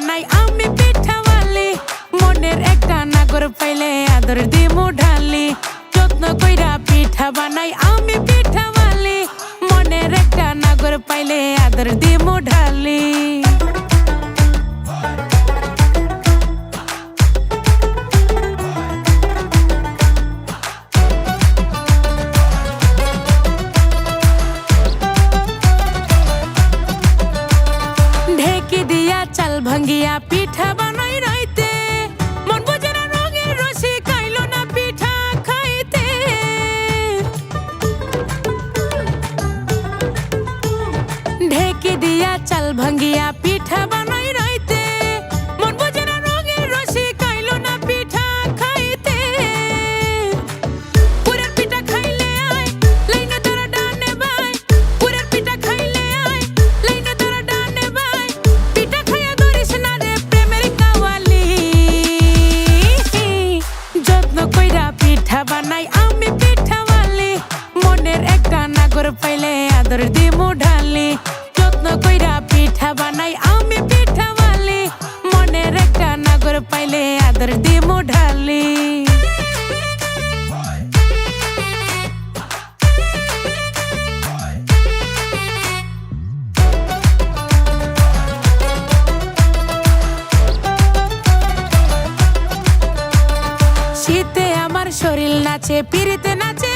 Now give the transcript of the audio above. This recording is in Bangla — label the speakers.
Speaker 1: বানাই আমি পিঠাওয়ালি মনের একটা নাগর পাইলে আদর দিমু ঢালি যত্ন কইরা পিঠা বানাই আমি পিঠাওয়ালি মনের একটা নাগর পাইলে আদর দিমু ঢালি চাল ভাঙ্গিয়া পিঠা বানাই রাইতে মন বুঝে না রঙের রসি খাইলো না পিঠা খাইতে ঢেকি দিয়া চাল ভাঙ্গিয়া পিঠা বানাই রাইতে মন বুঝে না রঙের রসি খাইলো না পিঠা খাইতে পুরের পিঠা খাইলে আয় লাইনে ধরা ডানে বাই পুরের পিঠা খাইলে আয় লাইনে ধরা ডানে বাই পিঠা খাইয়া ধরিস না রে প্রেমের কাওয়ালি যত্ন কইরা পিঠা বানাই আমি পিঠাওয়ালি মনের একটা নাগর পাইলে আদর দিমু ঢালি যত্ন কইরা পিঠা বানাই আমি পিঠাওয়ালি মনের একটা নাগর পাইলে আদর দিমু ঢালি শীতে আমার শরীর নাচে পিরিতে নাচে